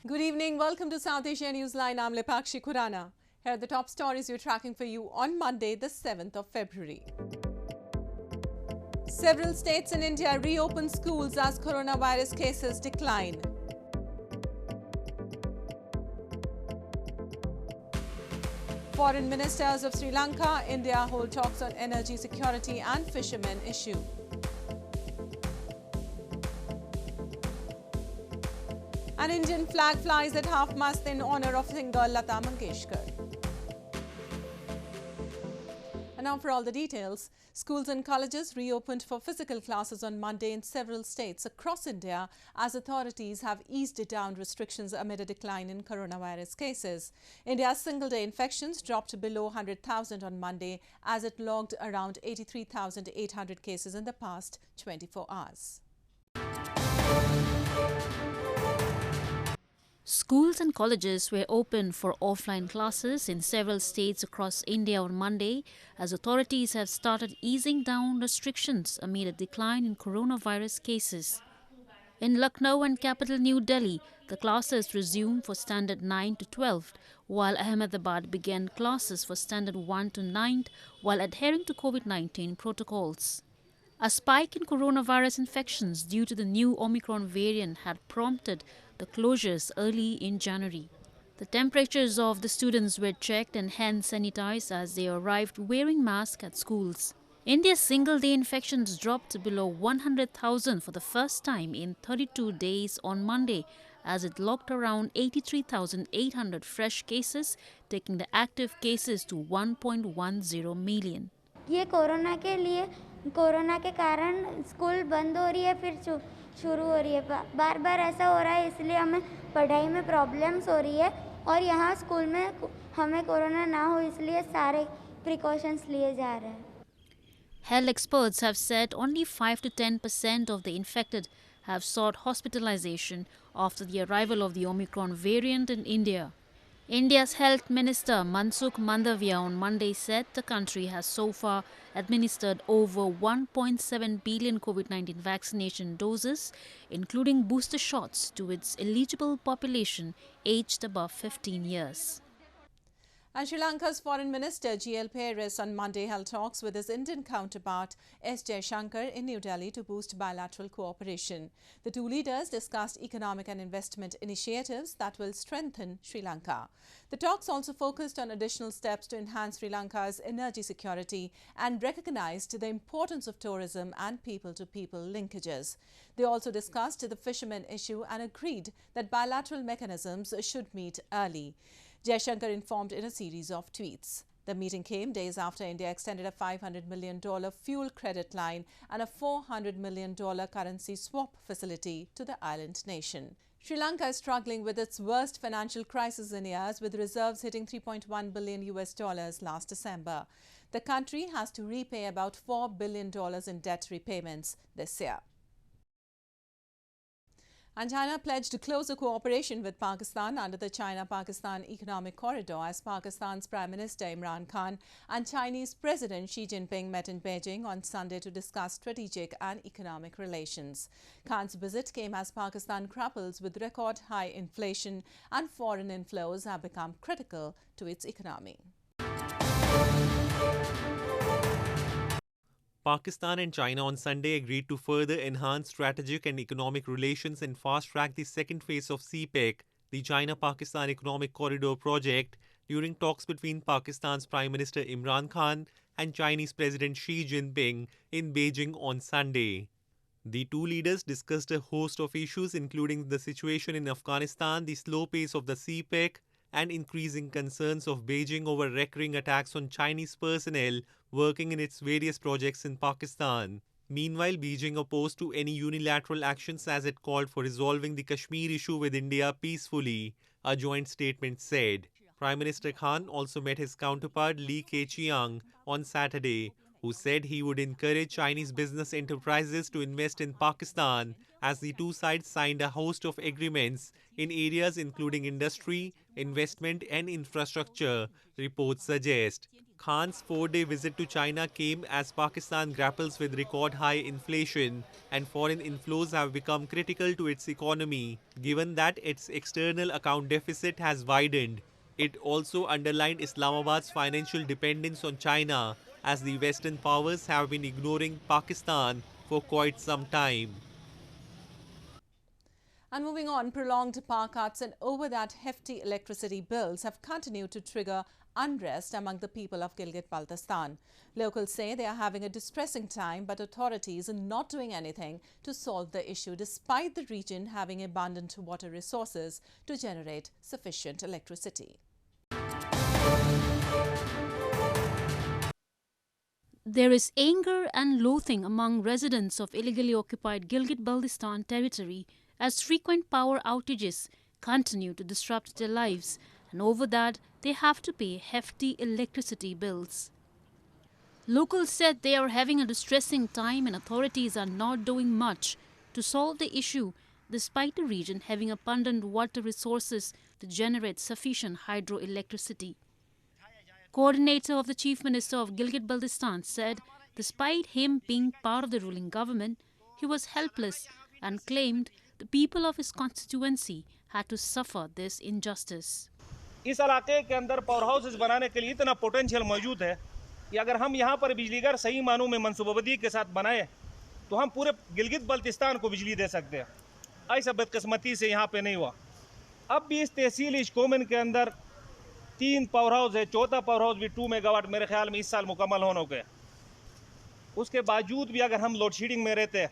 Good evening. Welcome to South Asia Newsline. I'm Lepakshi Khurana. Here are the top stories we're tracking for you on Monday, the 7th of February. Several states in India reopen schools as coronavirus cases decline. Foreign Ministers of Sri Lanka, India hold talks on energy security and fishermen issue. An Indian flag flies at half-mast in honour of singer Lata Mangeshkar. And now for all the details. Schools and colleges reopened for physical classes on Monday in several states across India as authorities have eased down restrictions amid a decline in coronavirus cases. India's single-day infections dropped below 100,000 on Monday as it logged around 83,800 cases in the past 24 hours. Schools and colleges were open for offline classes in several states across India on Monday as authorities have started easing down restrictions amid a decline in coronavirus cases. In Lucknow and capital New Delhi, the classes resumed for standard 9 to 12, while Ahmedabad began classes for standard 1 to 9 while adhering to Covid-19 protocols. A spike in coronavirus infections due to the new Omicron variant had prompted the closures early in January. The temperatures of the students were checked and hand sanitized as they arrived wearing masks at schools. India's single-day infections dropped below 100,000 for the first time in 32 days on Monday, as it logged around 83,800 fresh cases, taking the active cases to 1.10 million. ये corona के कारण school बंद हो रही है फिर शुरू हो रही है बार बार ऐसा हो रहा है इसलिए हमें पढ़ाई में प्रॉब्लम्स हो रही है और यहाँ स्कूल में हमें कोरोना ना हो इसलिए सारे प्रिकॉशंस लिए जा रहे हैं. Health experts have said only 5 to 10% of the infected have sought hospitalization after the arrival of the Omicron variant in India. India's Health Minister Mansukh Mandavia on Monday said the country has so far administered over 1.7 billion COVID-19 vaccination doses, including booster shots, to its eligible population aged above 15 years. And Sri Lanka's Foreign Minister G.L. Peiris on Monday held talks with his Indian counterpart S. Jaishankar in New Delhi to boost bilateral cooperation. The two leaders discussed economic and investment initiatives that will strengthen Sri Lanka. The talks also focused on additional steps to enhance Sri Lanka's energy security and recognized the importance of tourism and people-to-people linkages. They also discussed the fishermen issue and agreed that bilateral mechanisms should meet early. Jaishankar informed in a series of tweets. The meeting came days after India extended a $500 million fuel credit line and a $400 million currency swap facility to the island nation. Sri Lanka is struggling with its worst financial crisis in years, with reserves hitting $3.1 billion last December. The country has to repay about $4 billion in debt repayments this year. And China pledged closer cooperation with Pakistan under the China-Pakistan Economic Corridor as Pakistan's Prime Minister Imran Khan and Chinese President Xi Jinping met in Beijing on Sunday to discuss strategic and economic relations. Khan's visit came as Pakistan grapples with record high inflation and foreign inflows have become critical to its economy. Pakistan and China on Sunday agreed to further enhance strategic and economic relations and fast-track the second phase of CPEC, the China-Pakistan Economic Corridor project, during talks between Pakistan's Prime Minister Imran Khan and Chinese President Xi Jinping in Beijing on Sunday. The two leaders discussed a host of issues including the situation in Afghanistan, the slow pace of the CPEC, and increasing concerns of Beijing over recurring attacks on Chinese personnel working in its various projects in Pakistan. Meanwhile, Beijing opposed to any unilateral actions as it called for resolving the Kashmir issue with India peacefully, a joint statement said. Prime Minister Khan also met his counterpart Li Keqiang on Saturday, who said he would encourage Chinese business enterprises to invest in Pakistan as the two sides signed a host of agreements in areas including industry, investment and infrastructure, reports suggest. Khan's 4-day visit to China came as Pakistan grapples with record high inflation and foreign inflows have become critical to its economy, given that its external account deficit has widened. It also underlined Islamabad's financial dependence on China, as the Western powers have been ignoring Pakistan for quite some time. And moving on, prolonged power cuts and over that hefty electricity bills have continued to trigger unrest among the people of Gilgit Baltistan. Locals say they are having a distressing time, but authorities are not doing anything to solve the issue despite the region having abundant water resources to generate sufficient electricity. There is anger and loathing among residents of illegally occupied Gilgit Baltistan territory as frequent power outages continue to disrupt their lives, and over that they have to pay hefty electricity bills. Locals said they are having a distressing time and authorities are not doing much to solve the issue despite the region having abundant water resources to generate sufficient hydroelectricity. Coordinator of the Chief Minister of Gilgit Baltistan said despite him being part of the ruling government, he was helpless and claimed the people of his constituency had to suffer this injustice. इस इलाके के अंदर power houses बनाने के लिए इतना potential मौजूद है कि अगर हम यहाँ पर बिजली घर सही मानों में मनसूबाबंदी के साथ बनाए तो हम पूरे गिलगित बल्तिस्तान को बिजली दे सकते हैं। ऐसा बदकिस्मती से यहाँ पे नहीं हुआ। अब भी इस तहसील इश्कोमन के अंदर 3 पावर हाउस है, चौथा पावर हाउस भी 2 मेगावाट मेरे ख्याल में इस साल मुकम्मल होने को है। उसके बावजूद भी अगर हम लोड शेडिंग में रहते हैं,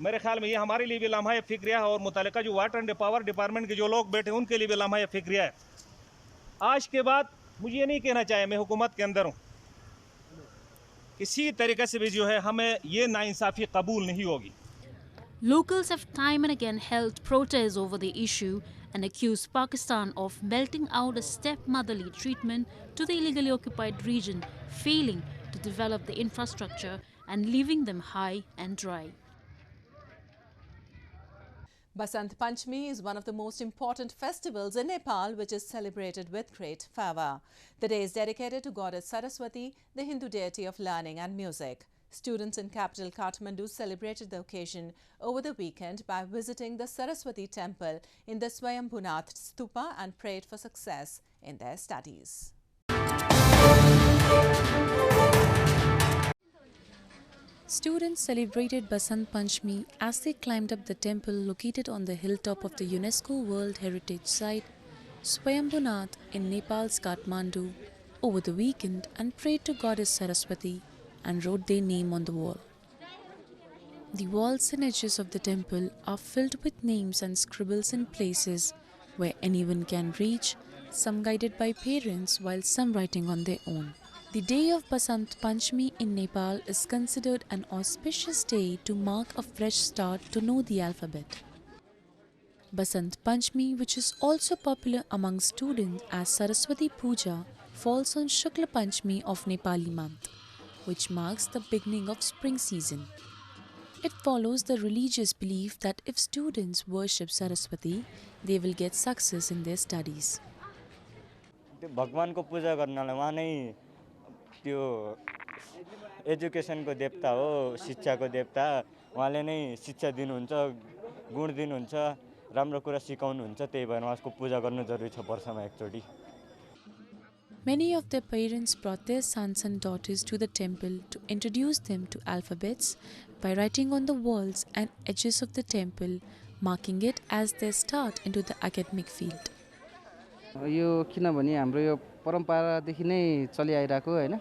मेरे ख्याल में ये हमारे लिए भी लम्हा फिक्रिया है और मुतल्लिका जो वाटर एंड पावर डिपार्टमेंट के जो लोग बैठे हैं उनके लिए भी लम्हा फिक्रिया है। आज के बाद मुझे ये नहीं कहना चाहिए मैं हुकूमत के अंदर हूँ, किसी तरीके से भी जो है हमें ये नाइंसाफ़ी कबूल नहीं होगी। Locals have time and again held protests over the issue and accused Pakistan of melting out a stepmotherly treatment to the illegally occupied region, failing to develop the infrastructure and leaving them high and dry. Basant Panchami is one of the most important festivals in Nepal, which is celebrated with great fervor. The day is dedicated to Goddess Saraswati, the Hindu deity of learning and music. Students in capital Kathmandu celebrated the occasion over the weekend by visiting the Saraswati temple in the Swayambhunath Stupa and prayed for success in their studies. Students celebrated Basant Panchami as they climbed up the temple located on the hilltop of the UNESCO World Heritage Site, Swayambhunath in Nepal's Kathmandu, over the weekend and prayed to Goddess Saraswati and wrote their name on the wall. The walls and edges of the temple are filled with names and scribbles in places where anyone can reach, some guided by parents while some writing on their own. The day of Basant Panchami in Nepal is considered an auspicious day to mark a fresh start to know the alphabet. Basant Panchami, which is also popular among students as Saraswati Puja, falls on Shukla Panchami of Nepali month, which marks the beginning of spring season. It follows the religious belief that if students worship Saraswati, they will get success in their studies. भगवान को पूजा गर्नलाई उहाँ नै त्यो एजुकेसनको देवता हो, शिक्षाको देवता, उहाँले नै शिक्षा दिनुहुन्छ, गुण दिनुहुन्छ, राम्रो कुरा सिकाउनुहुन्छ, त्यही भएर उहाँको पूजा गर्नु जरुरी छ वर्षमा एकचोटी। Many of their parents brought their sons and daughters to the temple to introduce them to alphabets by writing on the walls and edges of the temple, marking it as their start into the academic field. यो किनभने हाम्रो यो परम्परादेखि नै चलिआइरहेको हैन,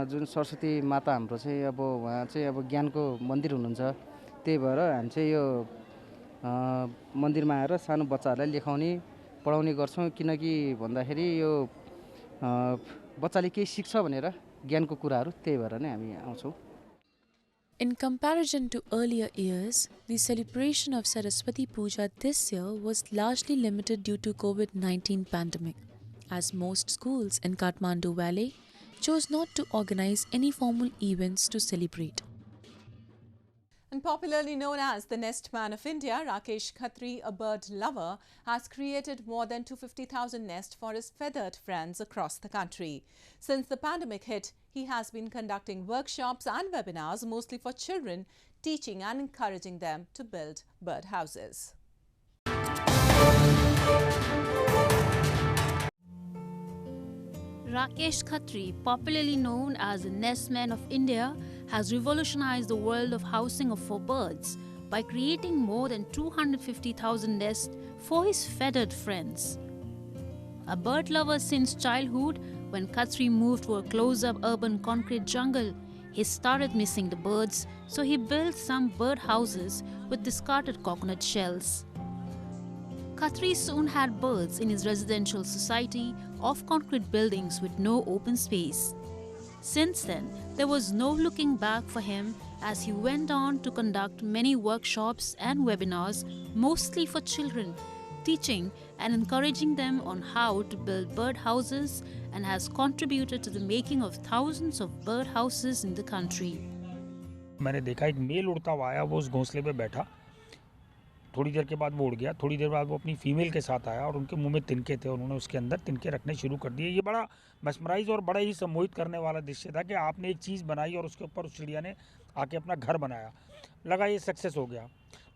जुन सरस्वती माता हाम्रो चाहिँ अब उहाँ चाहिँ अब ज्ञानको मन्दिर हुनुहुन्छ, त्यही भएर हामी चाहिँ यो मन्दिरमा आएर सानो बच्चाहरूलाई लेखाउने पढाउने गर्छौं, किनकि भन्दाखेरि यो बच्चाले केही सिक्छ भनेर ज्ञानको कुराहरू, त्यही भएर नै हामी आउँछौं। In comparison to earlier years, the celebration of Saraswati Puja this year was largely limited due to Covid-19 pandemic, as most schools in Kathmandu Valley chose not to organize any formal events to celebrate. And popularly known as the Nest Man of India, Rakesh Khatri, a bird lover, has created more than 250,000 nests for his feathered friends across the country. Since the pandemic hit, he has been conducting workshops and webinars mostly for children, teaching and encouraging them to build birdhouses. Rakesh Khatri, popularly known as the Nest Man of India, has revolutionized the world of housing for birds by creating more than 250,000 nests for his feathered friends. A bird lover since childhood, when Khatri moved to a close-up urban concrete jungle, he started missing the birds, so he built some bird houses with discarded coconut shells. Khatri soon had birds in his residential society of concrete buildings with no open space. Since then, there was no looking back for him as he went on to conduct many workshops and webinars, mostly for children, teaching and encouraging them on how to build birdhouses, and has contributed to the making of thousands of birdhouses in the country. मैंने देखा एक mail उड़ता हुआ आया, वो उस घोंसले पे बैठा, थोड़ी देर के बाद वो उड़ गया, थोड़ी देर बाद वो अपनी फीमेल के साथ आया और उनके मुंह में तिनके थे, उन्होंने उसके अंदर तिनके रखने शुरू कर दिए। ये बड़ा मैस्मराइज और बड़ा ही सम्मोहित करने वाला दृश्य था कि आपने एक चीज़ बनाई और उसके ऊपर उस चिड़िया ने आके अपना घर बनाया। लगा ये सक्सेस हो गया।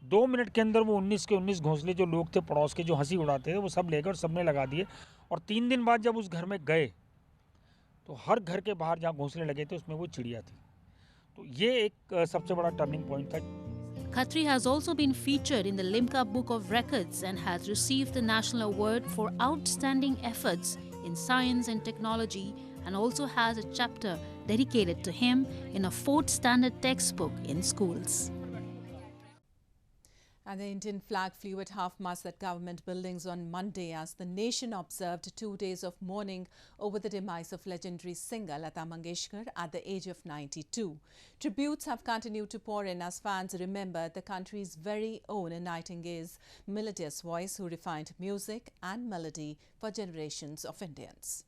2 मिनट के अंदर वो 19 के 19 घोंसले जो लोग थे पड़ोस के, जो हंसी उड़ाते थे, वो सब लेकर सबने लगा दिए। और 3 दिन बाद जब उस घर में गए तो हर घर के बाहर जहाँ घोंसले लगे थे उसमें वो चिड़िया थी। तो ये एक सबसे बड़ा टर्निंग पॉइंट था। Khatri has also been featured in the Limca Book of Records and has received the National Award for Outstanding Efforts in Science and Technology, and also has a chapter dedicated to him in a 4th standard textbook in schools. And the Indian flag flew at half-mast at government buildings on Monday as the nation observed 2 days of mourning over the demise of legendary singer Lata Mangeshkar at the age of 92. Tributes have continued to pour in as fans remember the country's very own Nightingale's melodious voice, who refined music and melody for generations of Indians.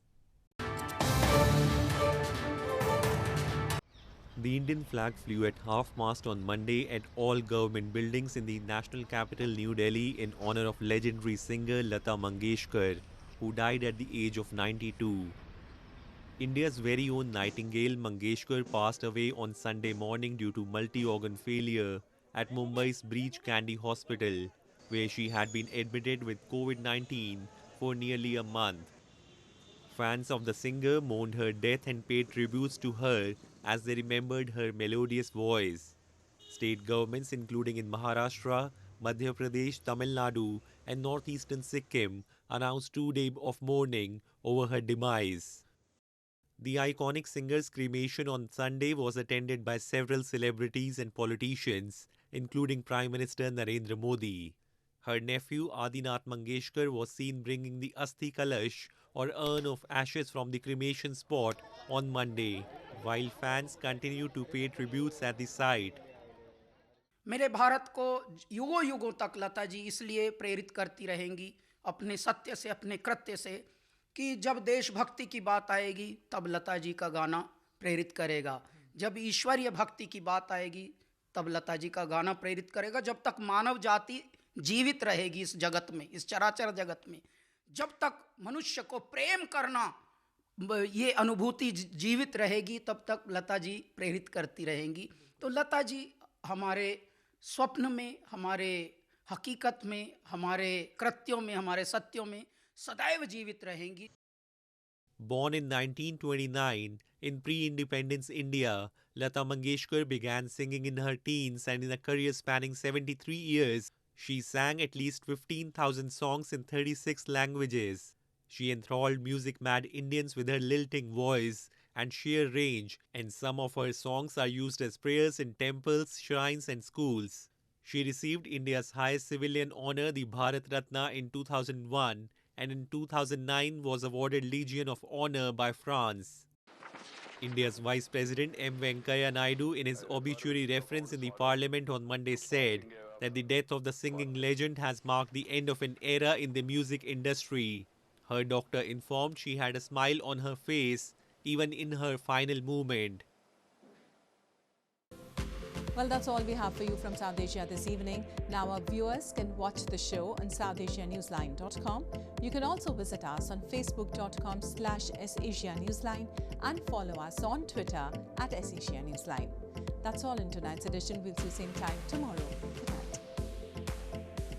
The Indian flag flew at half-mast on Monday at all government buildings in the national capital New Delhi in honor of legendary singer Lata Mangeshkar, who died at the age of 92. India's very own Nightingale Mangeshkar passed away on Sunday morning due to multi-organ failure at Mumbai's Breach Candy Hospital, where she had been admitted with Covid-19 for nearly a month. Fans of the singer mourned her death and paid tributes to her as they remembered her melodious voice. State governments including in Maharashtra, Madhya Pradesh, Tamil Nadu and northeastern Sikkim announced 2 days of mourning over her demise. The iconic singer's cremation on Sunday was attended by several celebrities and politicians, including Prime Minister Narendra Modi. Her nephew Adinath Mangeshkar was seen bringing the Asthi Kalash or urn of ashes from the cremation spot on Monday, while fans continue to pay tributes at the site. मेरे भारत को युगों युगों तक लता जी इसलिए प्रेरित करती रहेंगी अपने सत्य से, अपने कृत्य से, कि जब देशभक्ति की बात आएगी तब लता जी का गाना प्रेरित करेगा, जब ईश्वरीय भक्ति की बात आएगी तब लता जी का गाना प्रेरित करेगा। जब तक मानव जाति जीवित रहेगी इस जगत में, इस चराचर जगत में, जब तक मनुष्य को प्रेम करना ये अनुभूति जीवित रहेगी, तब तक लता जी प्रेरित करती रहेंगी। तो लता जी हमारे स्वप्न में, हमारे हकीकत में, हमारे कृत्यों में, हमारे सत्यों में सदैव जीवित रहेंगी। Born in 1929 in pre-independence India, Lata Mangeshkar began singing in her teens, and in a career spanning 73 years, she sang at least 15,000 songs in 36 languages. She enthralled music-mad Indians with her lilting voice and sheer range, and some of her songs are used as prayers in temples, shrines and schools. She received India's highest civilian honour, the Bharat Ratna, in 2001, and in 2009 was awarded Legion of Honour by France. India's Vice President M. Venkaiah Naidu, in his obituary reference in the Parliament on Monday, said that the death of the singing legend has marked the end of an era in the music industry. Her doctor informed she had a smile on her face even in her final movement. Well, that's all we have for you from South Asia this evening. Now our viewers can watch the show on southasianewsline.com. You can also visit us on facebook.com/SAsiaNewsline and follow us on Twitter @SAsiaNewsline. That's all in tonight's edition. We'll see you same time tomorrow. Good night.